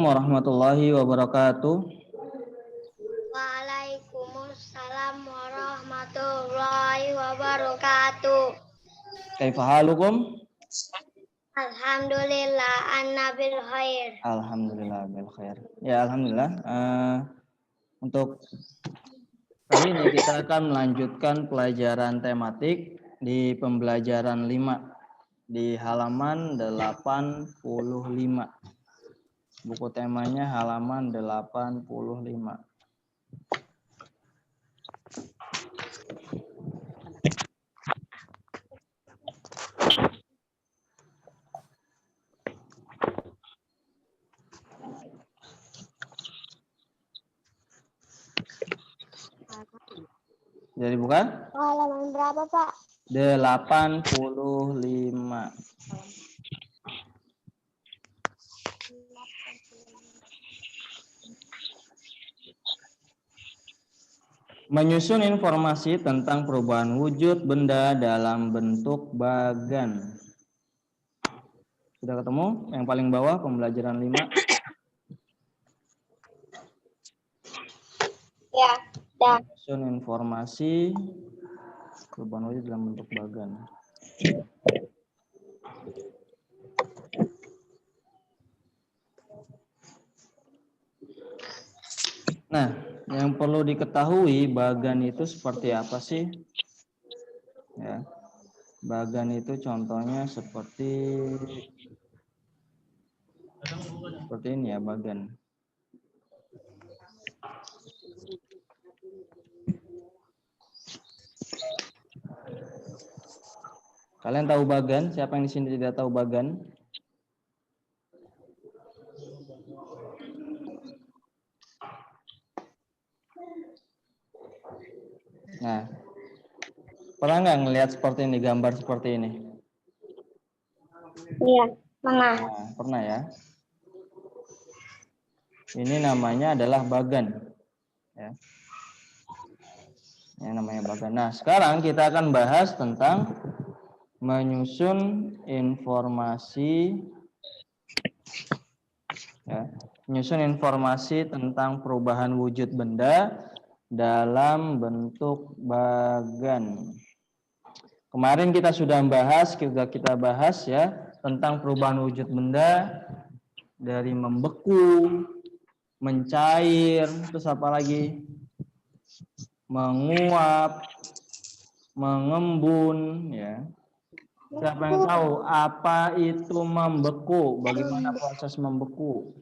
Warahmatullahi wabarakatuh. Waalaikumsalam warahmatullahi wabarakatuh. Kaifa halukum? Alhamdulillah anna bil khair. Alhamdulillah bil khair. Ya, alhamdulillah. Untuk kali ini kita akan melanjutkan pelajaran tematik di pembelajaran 5 di halaman 85. Buku temanya halaman 85. Jadi bukan? Halaman berapa, Pak? 85. Menyusun informasi tentang perubahan wujud benda dalam bentuk bagan. Sudah ketemu? Yang paling bawah pembelajaran 5. Ya, dah. Menyusun informasi perubahan wujud dalam bentuk bagan. Nah, yang perlu diketahui bagan itu seperti apa sih? Ya. Bagan itu contohnya seperti ini ya, bagan. Kalian tahu bagan? Siapa yang di sini tidak tahu bagan? Nah, pernah nggak ngelihat seperti ini, gambar seperti ini? Iya, pernah. Nah, pernah ya. Ini namanya adalah bagan. Ya. Ini namanya bagan. Nah, sekarang kita akan bahas tentang menyusun informasi. Ya. Menyusun informasi tentang perubahan wujud benda dalam bentuk bagan. Kemarin kita sudah bahas ya tentang perubahan wujud benda dari membeku, mencair, terus apa lagi? Menguap, mengembun, ya. Siapa yang tahu apa itu membeku? Bagaimana proses membeku?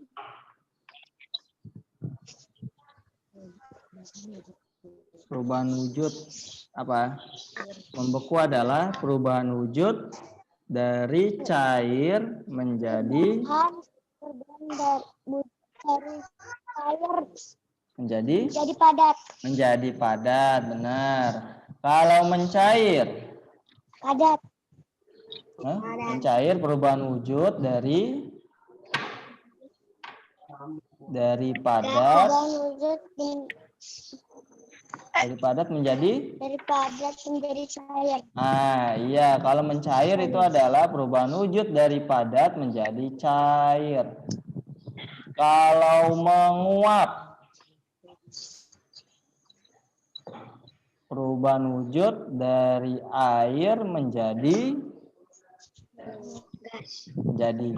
Perubahan wujud apa? Membeku adalah perubahan wujud dari cair menjadi padat. Menjadi padat, benar. Kalau mencair? Padat. Mencair perubahan wujud dari padat. Dari padat menjadi cair. Ah, iya, kalau mencair itu adalah perubahan wujud dari padat menjadi cair. Kalau menguap, perubahan wujud dari air menjadi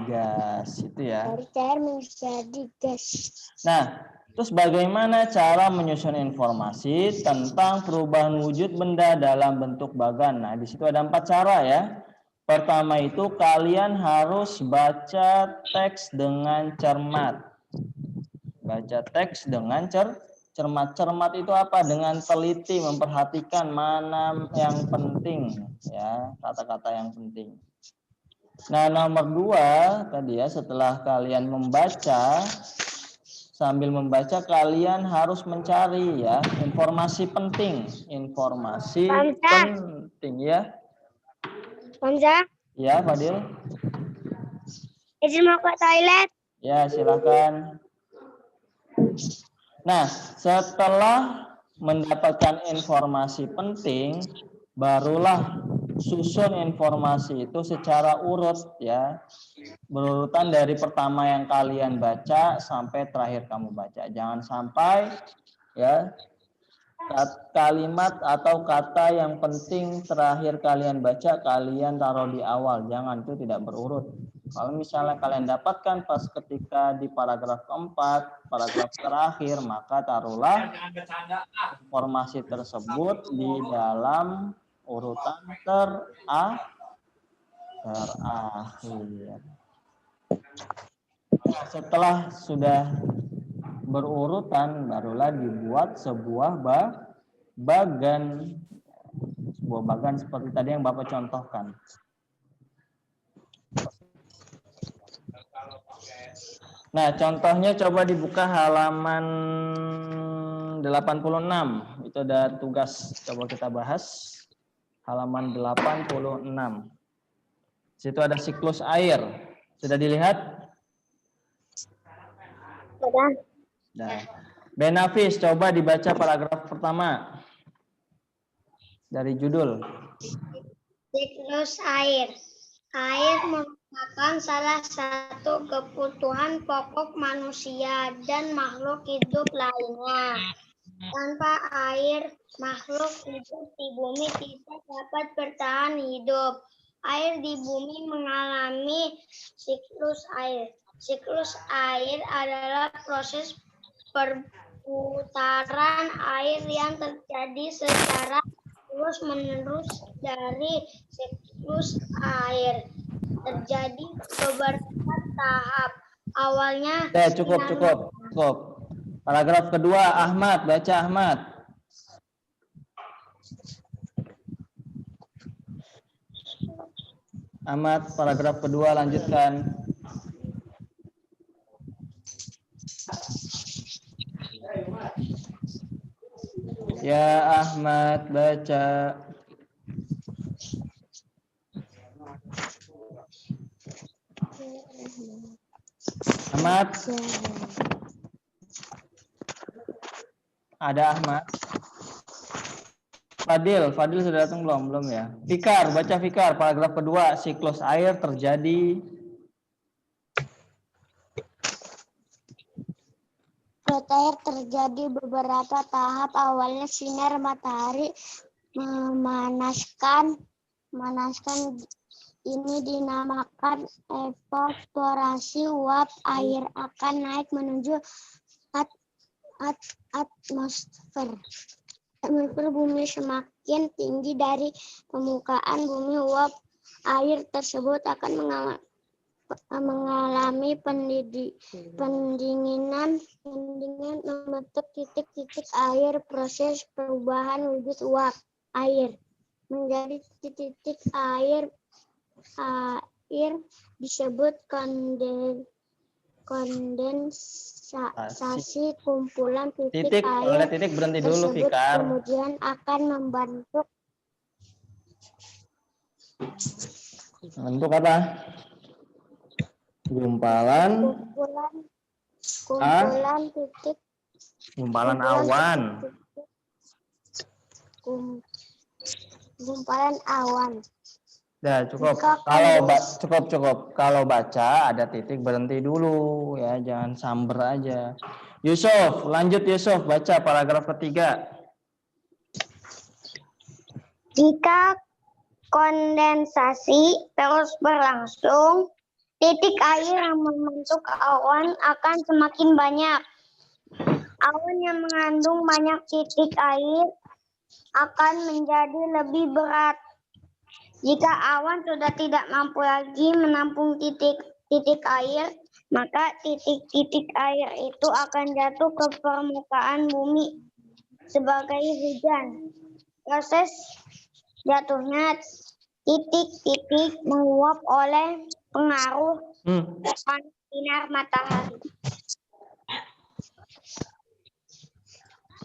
gas, itu ya. Dari cair menjadi gas. Nah, terus bagaimana cara menyusun informasi tentang perubahan wujud benda dalam bentuk bagan? Nah, di situ ada 4 cara ya. Pertama itu kalian harus baca teks dengan cermat. Baca teks dengan cermat. Cermat itu apa? Dengan teliti memperhatikan mana yang penting ya, kata-kata yang penting. Nah, nomor 2 tadi ya, setelah kalian membaca, sambil membaca kalian harus mencari ya informasi penting ya. Hamzah, Ya, Fadil. izin mau ke toilet. Ya, silakan. Nah, setelah mendapatkan informasi penting, barulah susun informasi itu secara urut ya. berurutan dari pertama yang kalian baca sampai terakhir kamu baca. Jangan sampai ya kalimat atau kata yang penting terakhir kalian baca kalian taruh di awal. Jangan, itu tidak berurut. Kalau misalnya kalian dapatkan pas ketika di paragraf keempat, paragraf terakhir, maka taruhlah informasi tersebut di dalam urutan terakhir. Setelah sudah berurutan, barulah dibuat sebuah bagan. Sebuah bagan seperti tadi yang Bapak contohkan. Nah, contohnya coba dibuka halaman 86. Itu ada tugas, coba kita bahas. Halaman 86. Situ ada siklus air. Sudah dilihat? Sudah. Nah, Benafis, coba dibaca paragraf pertama dari judul. Siklus air. Air merupakan salah satu kebutuhan pokok manusia dan makhluk hidup lainnya. Tanpa air, makhluk hidup di bumi tidak dapat bertahan hidup. Air di bumi mengalami siklus air. Siklus air adalah proses perputaran air yang terjadi secara terus-menerus dari siklus air. Terjadi beberapa tahap. Awalnya Cukup. Paragraf kedua, Ahmad, baca Ahmad. Ahmad, paragraf kedua, lanjutkan. Ya Ahmad, baca. Ahmad. Ada Ahmad. Fadil sudah datang belum? Belum ya. Fikar, baca Fikar, paragraf kedua, siklus air terjadi. Air terjadi beberapa tahap. Awalnya sinar matahari memanaskan ini dinamakan evaporasi. Uap air akan naik menuju atmosfer. Atmosfer bumi semakin tinggi dari permukaan bumi, uap air tersebut akan mengalami pendinginan membentuk titik-titik air. Proses perubahan wujud uap air menjadi titik air disebut kondensasi. Kumpulan titik air titik berhenti dulu, tersebut Fikar. kemudian akan membentuk apa? Gumpalan titik. Gumpalan awan. Gumpalan awan. Dah, cukup. Cukup. Kalau baca ada titik berhenti dulu ya, jangan samber aja. Yusuf, lanjut Yusuf, baca paragraf ketiga. Jika kondensasi terus berlangsung, titik air yang membentuk awan akan semakin banyak. Awan yang mengandung banyak titik air akan menjadi lebih berat. Jika awan sudah tidak mampu lagi menampung titik air, maka titik-titik air itu akan jatuh ke permukaan bumi sebagai hujan. Proses jatuhnya titik-titik menguap oleh pengaruh panas sinar matahari.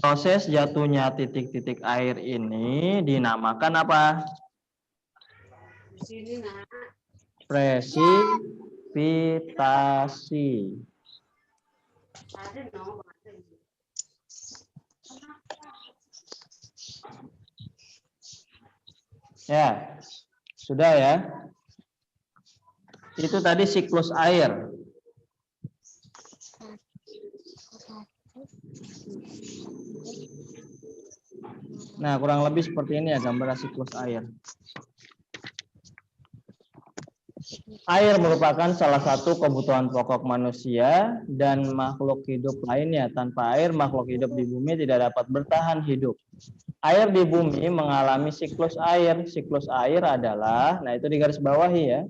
Proses jatuhnya titik-titik air ini dinamakan apa? Presipitasi. Ya, sudah ya. Itu tadi siklus air. Nah, kurang lebih seperti ini ya gambar siklus air. Air merupakan salah satu kebutuhan pokok manusia dan makhluk hidup lainnya. Tanpa air, makhluk hidup di bumi tidak dapat bertahan hidup. Air di bumi mengalami siklus air. Siklus air adalah, nah itu di garis bawahi ya,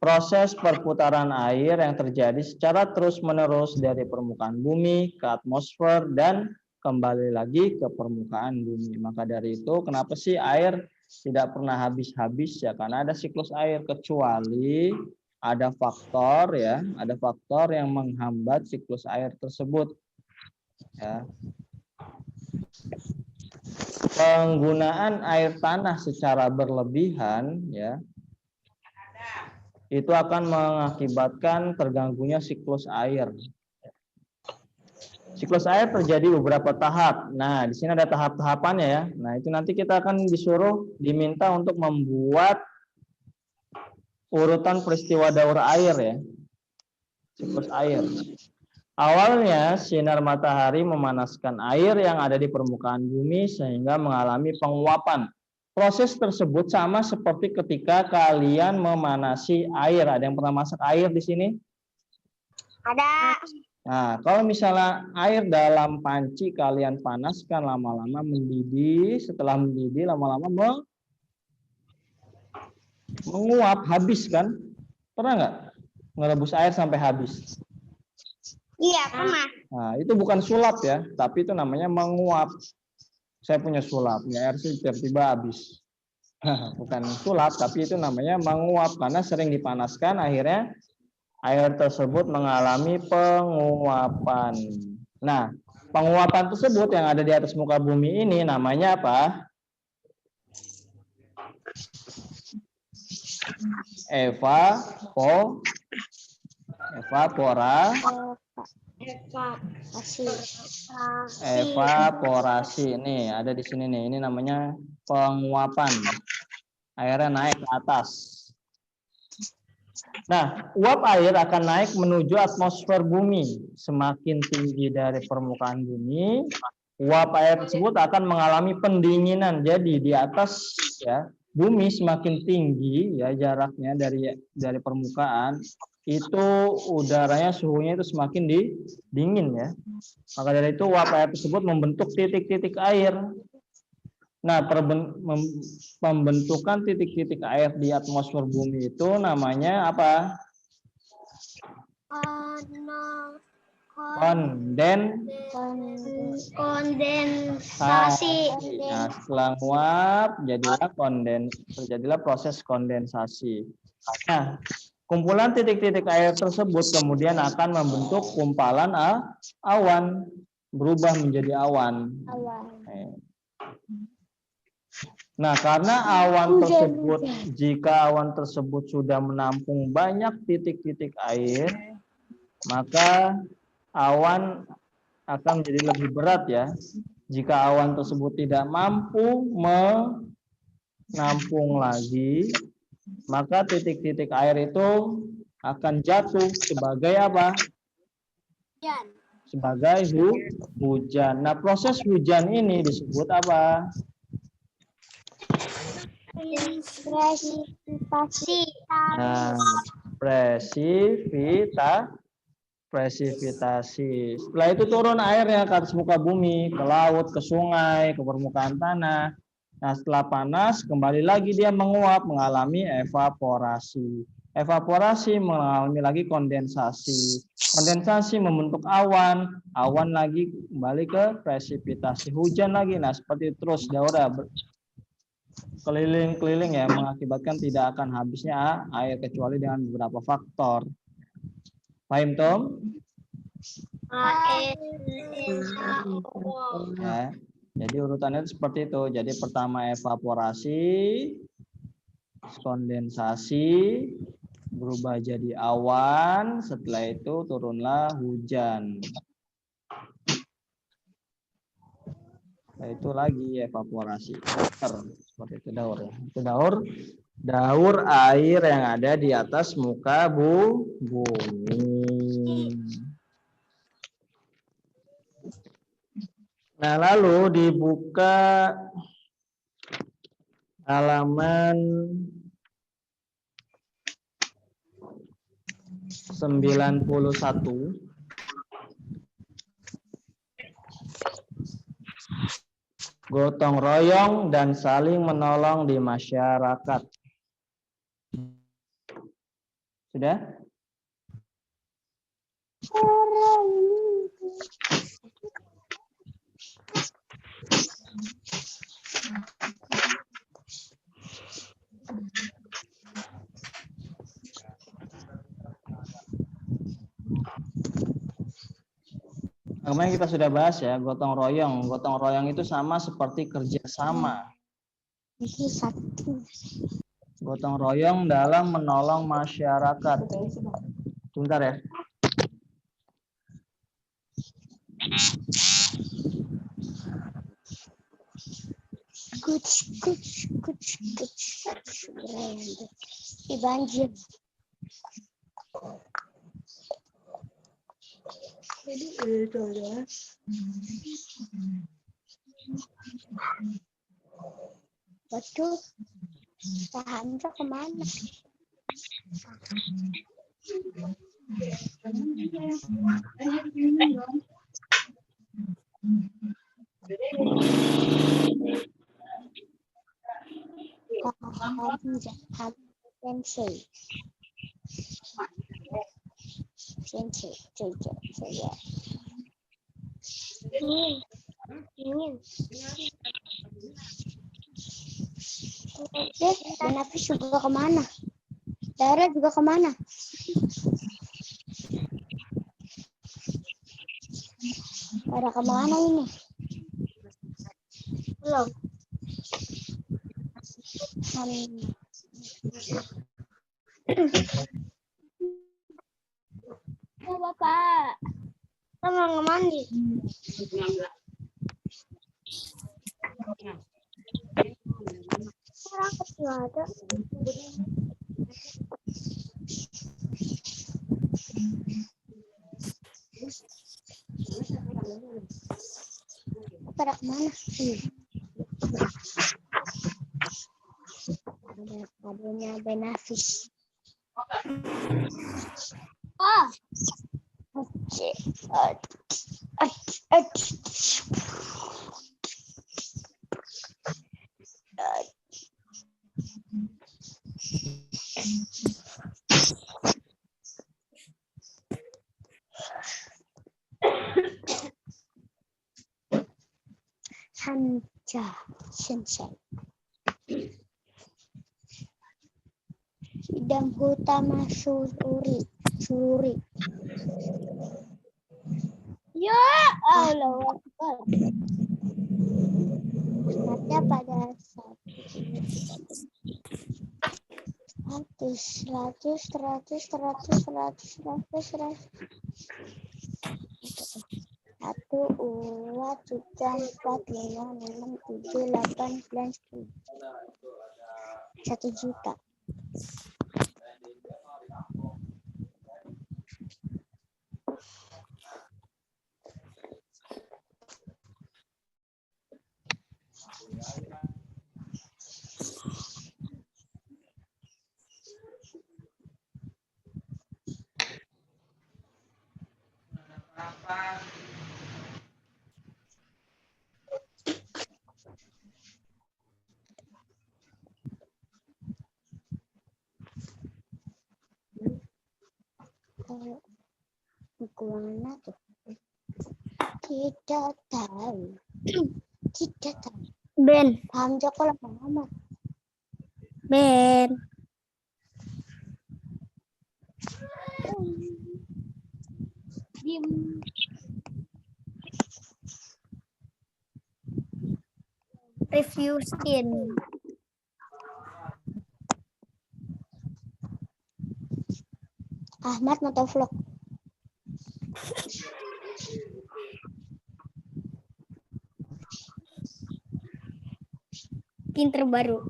proses perputaran air yang terjadi secara terus-menerus dari permukaan bumi ke atmosfer dan kembali lagi ke permukaan bumi. Maka dari itu, kenapa sih air tidak pernah habis-habis ya? Karena ada siklus air, kecuali ada faktor ya, ada faktor yang menghambat siklus air tersebut. Ya. Penggunaan air tanah secara berlebihan ya, itu akan mengakibatkan terganggunya siklus air. Siklus air terjadi beberapa tahap. Nah, di sini ada tahap-tahapannya ya. Nah, itu nanti kita akan diminta untuk membuat urutan peristiwa daur air ya. Siklus air. Awalnya sinar matahari memanaskan air yang ada di permukaan bumi sehingga mengalami penguapan. Proses tersebut sama seperti ketika kalian memanasi air. Ada yang pernah masak air di sini? Ada. Nah, kalau misalnya air dalam panci kalian panaskan lama-lama mendidih, setelah mendidih lama-lama menguap, habis kan? Pernah nggak ngerebus air sampai habis? Iya, pernah. Nah, itu bukan sulap ya, tapi itu namanya menguap. Saya punya sulap, ya air tiba-tiba habis. Bukan sulap, tapi itu namanya menguap karena sering dipanaskan, akhirnya air tersebut mengalami penguapan. Nah, penguapan tersebut yang ada di atas muka bumi ini namanya apa? Evaporasi. Nih, ada di sini nih. Ini namanya penguapan. Airnya naik ke atas. Nah, uap air akan naik menuju atmosfer bumi. Semakin tinggi dari permukaan bumi, uap air tersebut akan mengalami pendinginan. Jadi di atas ya, bumi semakin tinggi ya jaraknya dari permukaan, itu udaranya suhunya itu semakin dingin ya. Maka dari itu uap air tersebut membentuk titik-titik air. Nah, pembentukan titik-titik air di atmosfer bumi itu namanya apa? Kondensasi. Nah, setelah nguap terjadilah proses kondensasi. Nah, kumpulan titik-titik air tersebut kemudian akan membentuk kumpalan awan, berubah menjadi awan. Nah, karena jika awan tersebut sudah menampung banyak titik-titik air, maka awan akan menjadi lebih berat ya. Jika awan tersebut tidak mampu menampung lagi, maka titik-titik air itu akan jatuh sebagai apa? Sebagai hujan. Nah, proses hujan ini disebut apa? Presipitasi. Nah, presipitasi. Setelah itu turun airnya ke atas muka bumi, ke laut, ke sungai, ke permukaan tanah. Nah, setelah panas, kembali lagi dia menguap, mengalami evaporasi. Evaporasi mengalami lagi kondensasi. Kondensasi membentuk awan, awan lagi kembali ke presipitasi, hujan lagi. Nah, seperti terus daurah keliling-keliling ya, mengakibatkan tidak akan habisnya air kecuali dengan beberapa faktor. Paham, Tom? Ya, jadi urutannya seperti itu. Jadi pertama evaporasi, kondensasi, berubah jadi awan, setelah itu turunlah hujan. Setelah itu lagi evaporasi. Seperti itu daur ya. Itu daur Daur air yang ada di atas muka bumi. Nah, lalu dibuka halaman 91. Gotong royong dan saling menolong di masyarakat. Sudah? Kemarin kita sudah bahas ya, gotong royong. Gotong royong itu sama seperti kerjasama. Gotong royong dalam menolong masyarakat. Sebentar ya. Banjir. Waduh, Sandra kemana? Sensei. Dan Hafiz juga kemana? Dara juga kemana? Dara kemana ini? Belum. Oh, Bapak. Sama nggak mandi? Sekarang nggak ada. Pada kemana? Adanya Benafis. Oh. Hanja Sensei. Idam Hutama Sururi. Ya Allah. Ada pada 1 juta. Kalau kemana tuh? Tidak tahu. Tidak tahu. Ben. Hamzah kok lama-lama. Ben. Diam. Review skin. Ahmad nonton vlog. Skin terbaru.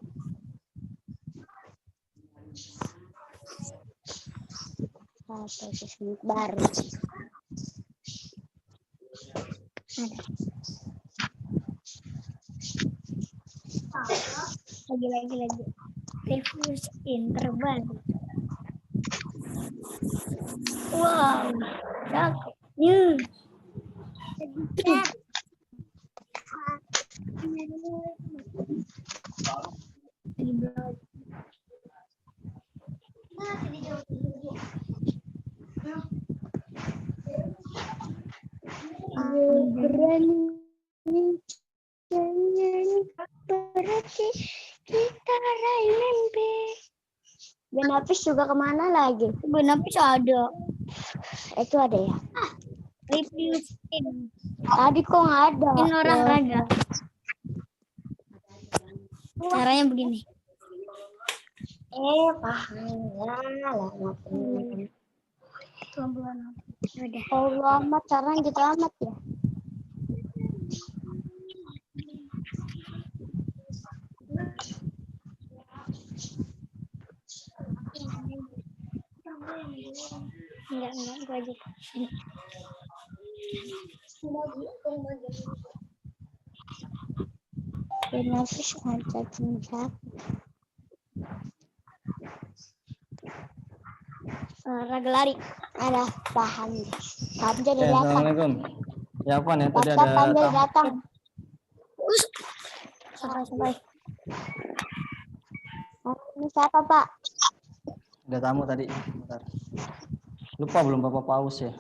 baru. Lagi. Reverse in terbaru. Wow, cakep. Berarti kita raih mimpi. Benapis juga kemana lagi? Benapis ada. Itu ada ya? Review skin. Tadi kok nggak ada. Ini orang ada. Caranya begini. Paham. Allah amat, caranya gitu amat ya. Enggak, gua aja. Benapis ngajak cinta. Olahraga lari. Ada, paham. Tamja Oke, datang. Assalamualaikum. Ya, Afwan ya, tadi ada Tamja tamu. datang. Sampai. Ini siapa, Pak? Ada tamu tadi. Bentar. Lupa belum Bapak paus ya.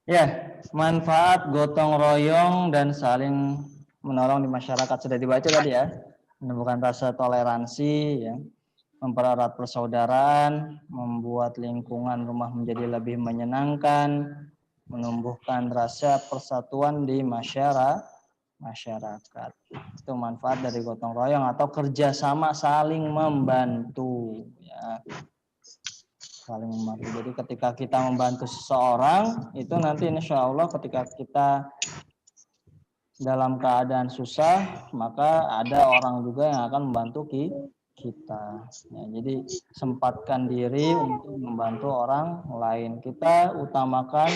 Ya, manfaat gotong royong dan saling menolong di masyarakat sudah dibaca tadi ya. Menumbuhkan rasa toleransi, ya, mempererat persaudaraan, membuat lingkungan rumah menjadi lebih menyenangkan, menumbuhkan rasa persatuan di masyarakat. Itu manfaat dari gotong royong atau kerjasama saling membantu. Ya. Saling membantu. Jadi ketika kita membantu seseorang, itu nanti insya Allah ketika kita dalam keadaan susah, maka ada orang juga yang akan membantu kita. Ya, jadi sempatkan diri untuk membantu orang lain. Kita utamakan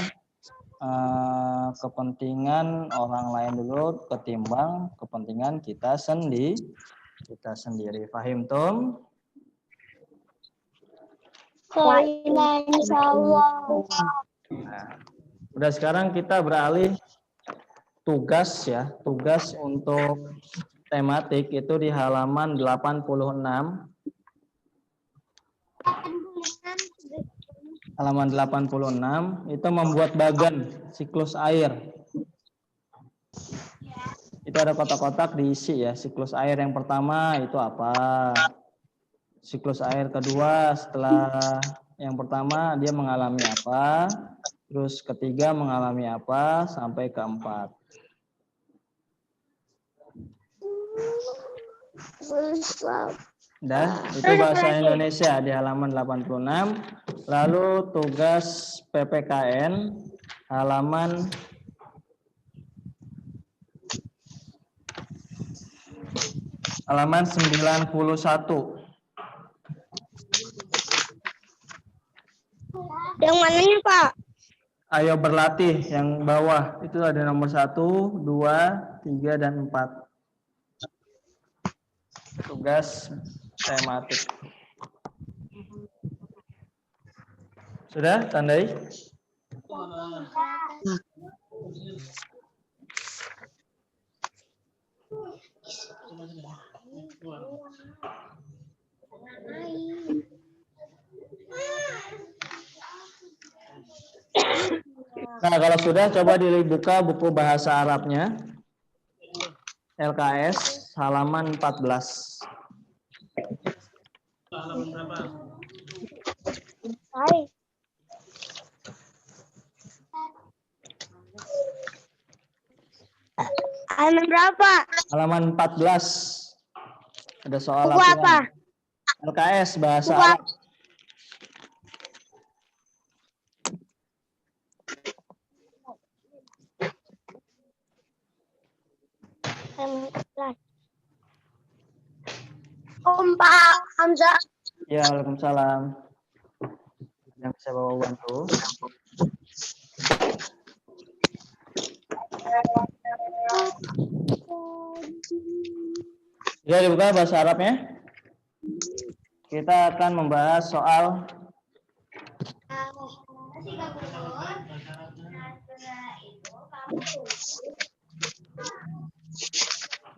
kepentingan orang lain dulu ketimbang kepentingan kita sendiri. Fahim Tom? Insyaallah. Nah, udah sekarang kita beralih tugas ya. Tugas untuk tematik itu di halaman 86. Halaman 86 itu membuat bagan siklus air. Itu ada kotak-kotak diisi ya. Siklus air yang pertama itu apa? Siklus air kedua setelah yang pertama dia mengalami apa? Terus ketiga mengalami apa? Sampai keempat. Dah, itu bahasa Indonesia di halaman 86. Lalu tugas PPKN halaman 91. Yang mananya, Pak? Ayo berlatih yang bawah itu ada nomor 1, 2, 3, dan 4. Tugas tematik. Sudah tandai? Nah, kalau sudah coba dibuka buku bahasa Arabnya. LKS halaman 14. Halaman berapa? Hai. Halaman berapa? Halaman 14. Ada soal Buku apa? LKS bahasa Buku Arab. Pak Hamzah. Ya, waalaikumsalam. Yang bisa bawa uang tuh. Sudah dibuka bahasa Arabnya? Kita akan membahas soal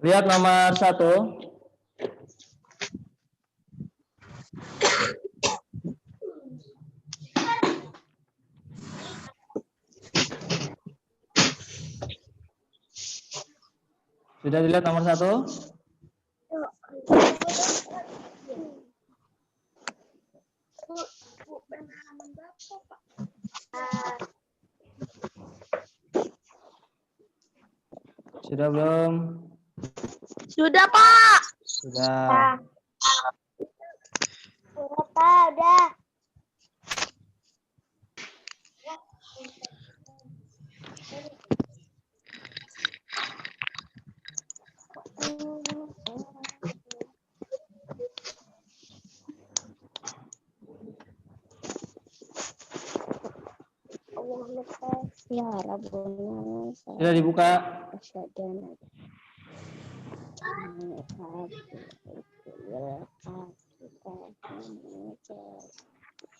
lihat nomor 1. Sudah dilihat nomor 1? Sudah belum? Sudah, Pak. Sudah. Udah. Ya Rabbuna. Sudah dibuka?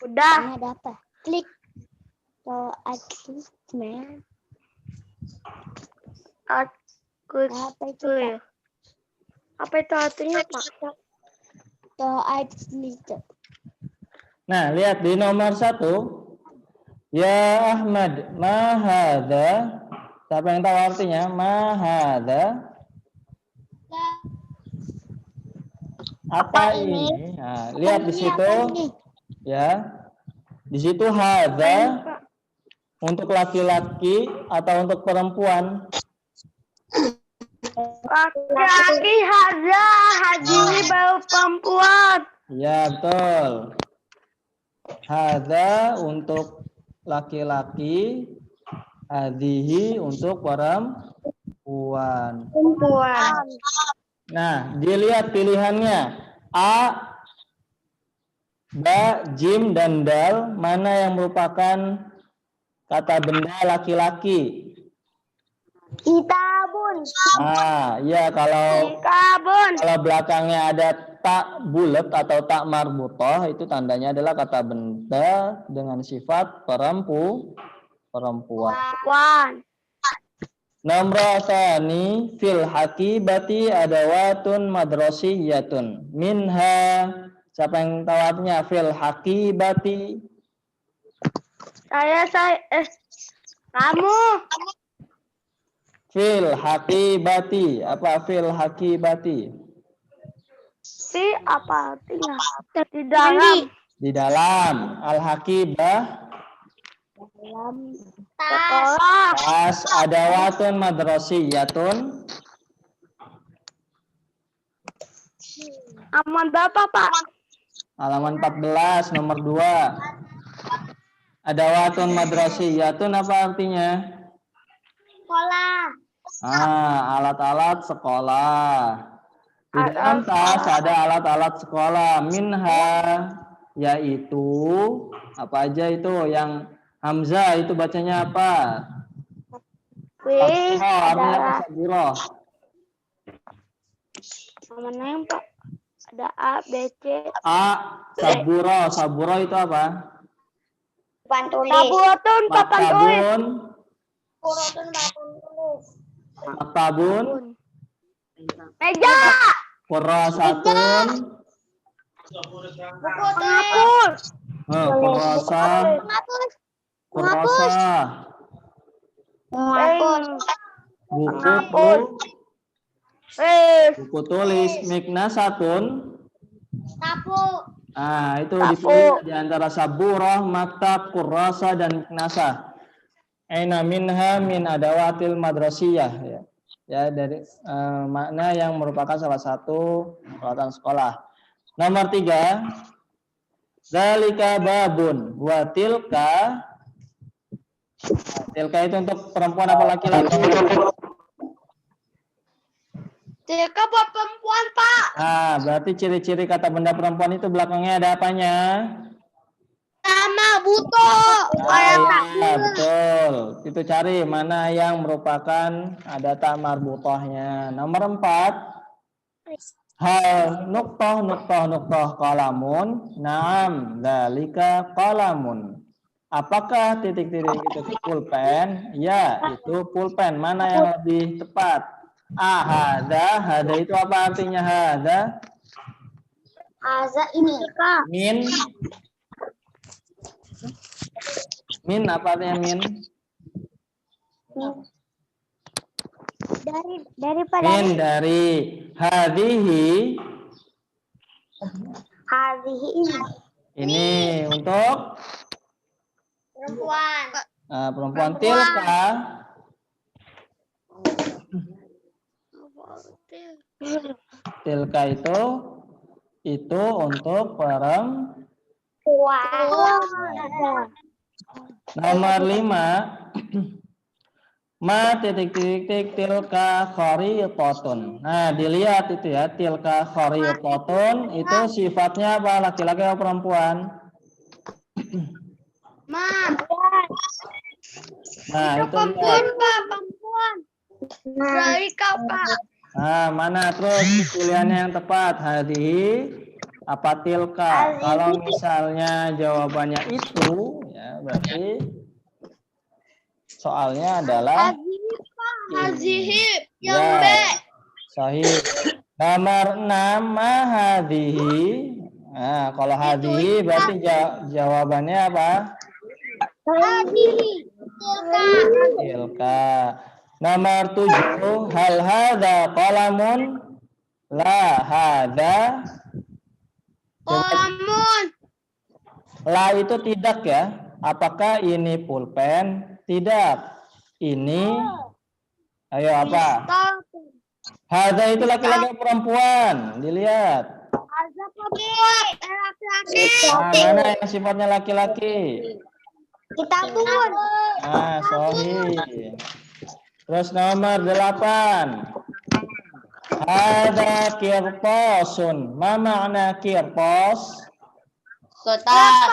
Udah. Ini ada apa? Klik. Adjustment. Apa itu, Pak? Apa itu artinya, Pak? Adjustment. Nah, lihat di nomor 1. Ya Ahmad, ma hadza? Siapa yang tahu artinya? Ma hadza? Apa ini? Nah, lihat di situ. Ya. Di situ hadza untuk laki-laki atau untuk perempuan? Laki-laki hadza, haji ini baru perempuan. Ya, betul. Hadza untuk laki-laki, hadhihi untuk perempuan. Nah, dilihat pilihannya. A, ba, jim, dan dal. Mana yang merupakan kata benda laki-laki? Kitabun. Nah, ya kalau belakangnya ada tak bulat atau tak marbutoh, itu tandanya adalah kata benda dengan sifat perempuan. Nomor tani fil hakibati adawatun madrasiyatun minha. Siapa yang tahu artinya fil hakibati? Kamu. Fil hakibati. Apa fil hakibati? Si apa artinya? Di dalam. Di dalam. Al-hakibah. Dalam Tas adawatun madrasiyatun. Aman berapa, Pak? Halaman 14 nomor 2. Adawatun madrasiyatun apa artinya? Sekolah. Alat-alat sekolah. Di dalam tas ada alat-alat sekolah. Minha, yaitu apa aja itu yang hamzah itu bacanya apa? Artinya apa saburo? Mana yang, Pak? Ada A, B, C. A, saburo. Saburo itu apa? Papan tulis. Tabun, papan tulis. Maktabun. Meja. Kurasatun. Buku tulis. Kurasa. Kurasa. Buku tulis. Miknasatun. Tapu. Itu dipilih di antara saburah, maktab, kurasa, dan miknasa. Aina minha min adawatil madrasiyah. Ya, dari makna yang merupakan salah satu peralatan sekolah. Nomor 3. Zalika babun wa tilka. Tilka itu untuk perempuan apa laki-laki? Tilka buat perempuan, Pak. Berarti ciri-ciri kata benda perempuan itu belakangnya ada apanya? Sama butuh. Ya, betul. Itu cari mana yang merupakan ada ta marbutohnya. Nomor 4. Hal nuqtoh qalamun. Naam, dzalika qalamun. Apakah titik-titik itu pulpen? Ya, itu pulpen. Mana yang lebih tepat? Hada itu apa artinya hada? Aza ini. Kak. Min apa artinya min? Daripada Min dari hadihi. hadihi ini. Ini untuk Perempuan. perempuan. Tilka itu untuk perempuan. Nomor 5. Ma titik-titik tilka kharitatun. Nah, dilihat itu ya, tilka kharitatun itu sifatnya apa? Laki-laki atau perempuan? Nah, itu lihat. Perempuan. Dari Pak. Nah, mana terus pilihannya yang tepat? Hadihi apa tilka? Kalau misalnya jawabannya itu, ya berarti soalnya adalah Hazihi yang ya, B. sahih. Nomor 6 mahadihi. Nah, kalau hadihi berarti jawabannya apa? Hazihi Tilka. Nomor 7 hal hadza qalamun? La hadza. Qalamun. La itu tidak ya. Apakah ini pulpen? Tidak. Ini ayo apa? Hadza itu laki-laki atau perempuan? Dilihat. Haza perempuan. Laki-laki. Nah, mana yang sifatnya laki-laki? Kitabun. Nah, sahih. Terus nomor 8. Ada kirposun. Ma makna kirpos? Kotak.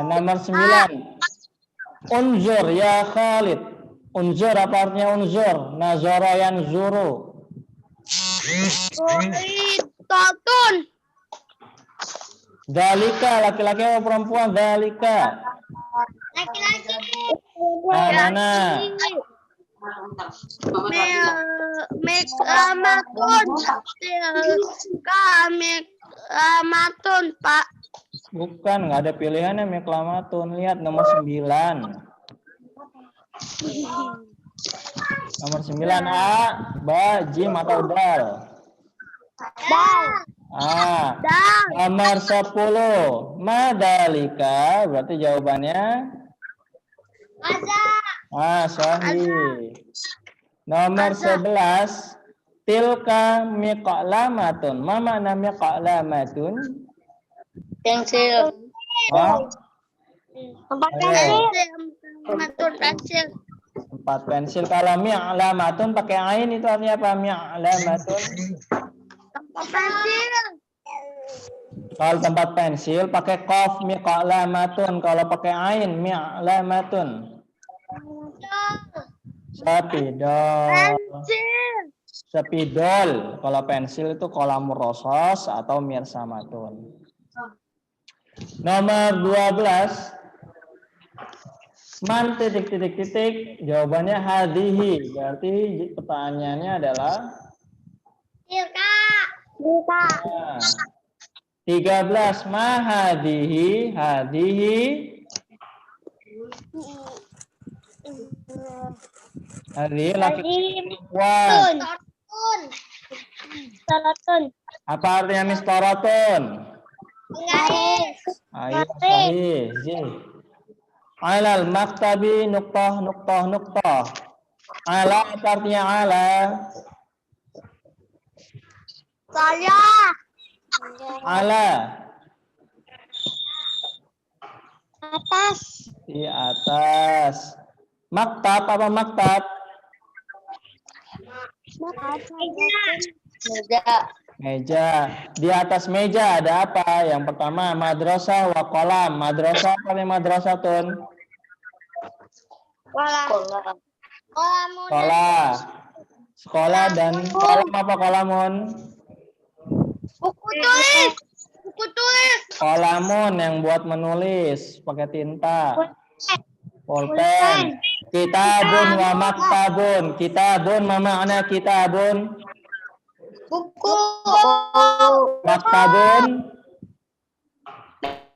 Nomor 9. Unzur ya Khalid. Unzur apa artinya unzur? Nazara yanzuru. Tatun. Dalika laki-laki atau perempuan? Dalika. Laki-laki. Mana? Meklamatun. Meklamatun, Pak. Bukan, nggak ada pilihannya meklamatun. Lihat nomor 9. Nomor 9 A, ba, jim atau dal? Nomor 10. Madalika, berarti jawabannya sahih. Nomor 11. Tilka miqlamatun. Ma makna miqlamatun? Pensil. Tempat pensil. Tempat pensil. Kalau mi'lamatun pakai ain itu artinya apa? Mi'lamatun. Tempat pensil. Kalau tempat pensil pakai qaf miqlamatun. Kalau pakai ain mi'lamatun. Sepidol. Sepidol. Kalau pensil itu kolam rosos atau mirsamatun. Nomor 12. Man titik. Jawabannya hadihi. Berarti pertanyaannya adalah Tilka. 13. Ma hadihi. Hadihi. Hadihi laki-laki perempuan. Apa artinya mistoratun? Ayo sahih. Alal maktabi nuqtah. Ala apa artinya ala? Saya. Ala. Atas. Di atas. Maktab apa maktab? Meja. Meja. Di atas meja ada apa? Yang pertama madrasah wa kolam. Madrasah apa nih madrasatun? Sekolah. Sekolah dan kolam apa kolamun? Buku tulis. Buku tulis. Kolamun yang buat menulis pakai tinta. Pulpen. Kitabun wa maktabun. Kitabun ma makna kitabun? Buku. Maktabun.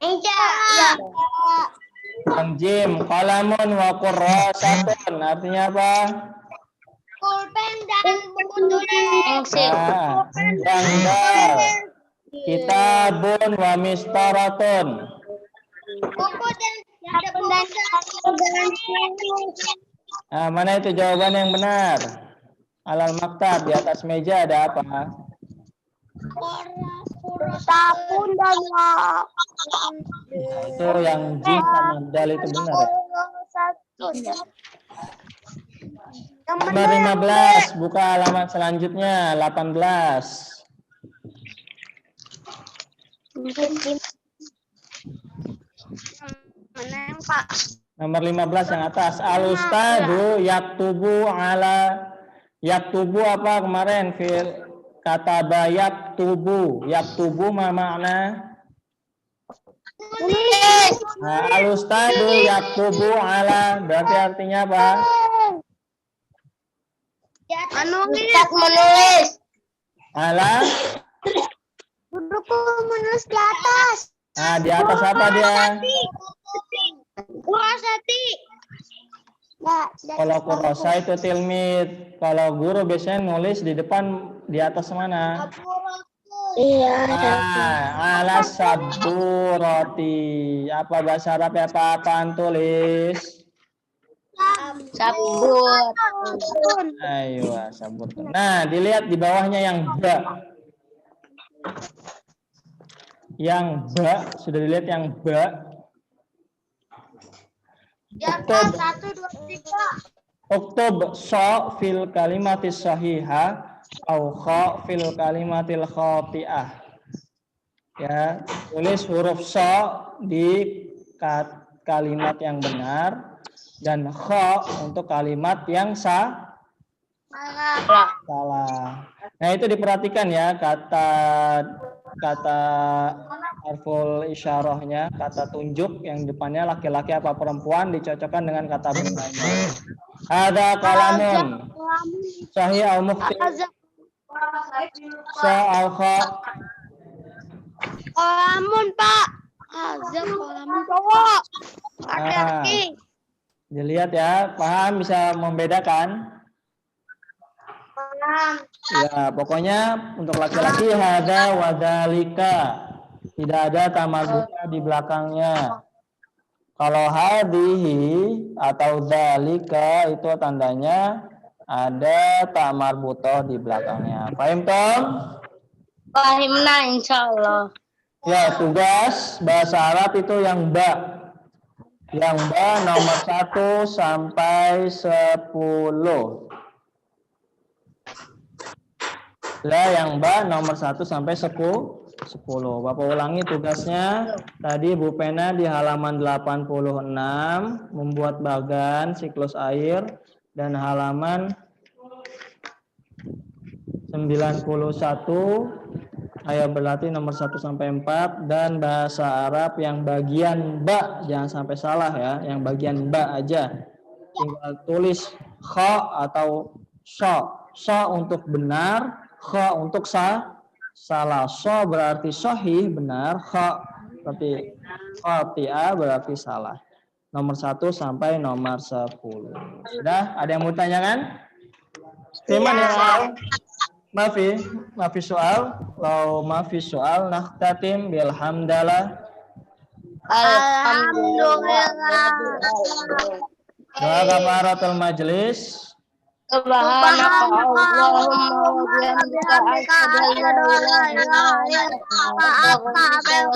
Meja. Jim. Kolamun wa kurrasatun. Artinya apa? Pulpen dan buku tulis. Nah, yang dal. Kitabun wa mistaratun. Buku dan Nah, mana itu jawaban yang benar? Alal maktab, di atas meja ada apa? sabun dan Nah, itu yang jim sama dal itu benar ya? Nomor 15, buka alamat selanjutnya, 18. Nomor 15 yang atas. Al-ustadu yaktubu ala. Yaktubu apa kemarin? Fil kataba yaktubu. Yaktubu ma makna? Nah, al-ustadu yaktubu ala. Berarti artinya apa? menulis. Ala. Buku menulis di atas. Nah, di atas apa dia? Kurasati. Kalau kurasa itu tilmid. Kalau guru biasanya nulis di depan, di atas mana? Iya. Ala saburoti. Apa bahasa Arab ya, apaan tulis? Sabun. Ayo, sabur. Nah, dilihat di bawahnya yang ba. Yang ba, sudah dilihat yang ba. Uktub 1, 2, 3. Uktub so fil kalimatis sahihah au kha fil kalimatil khati'ah. Ya, tulis huruf so di kalimat yang benar dan kha untuk kalimat yang salah. Nah, itu diperhatikan ya, kata harful isyarahnya, kata tunjuk yang depannya laki-laki apa perempuan dicocokkan dengan kata bertanya. Ada kalamun sahih al mukhti al kha. Kolamun, Pak. Azab kolamun cowok. Laki-laki. Dilihat ya, paham, bisa membedakan? Ya, pokoknya untuk laki-laki hadza wa dzalika. Tidak ada tamarbuta di belakangnya. Kalau hadhihi atau dzalika itu tandanya ada tamarbuta di belakangnya. Paham, Tom? Pahimna insyaallah. Ya, tugas bahasa Arab itu yang ba. Yang ba nomor 1 sampai 10. Lah yang ba nomor 1 sampai 10. Bapak ulangi tugasnya. Tadi Bu Pena di halaman 86 membuat bagan siklus air dan halaman 91 ayat berlatih nomor 1 sampai 4 dan bahasa Arab yang bagian ba, jangan sampai salah ya, yang bagian ba aja. Tinggal tulis kha atau sha. Sha untuk benar, kha untuk salah. Sha berarti sahih benar, kha berarti khati'ah berarti salah. Nomor 1 sampai nomor 10. Sudah? Ada yang mau tanyakan? Teman ya. Mafi soal. Lau mafi soal nakhtatim bilhamdalah. Alhamdulillah. Doa kafaratul majlis. Subhanallahumma wa bihamdika asyhadu an la ilaha illa anta astaghfiruka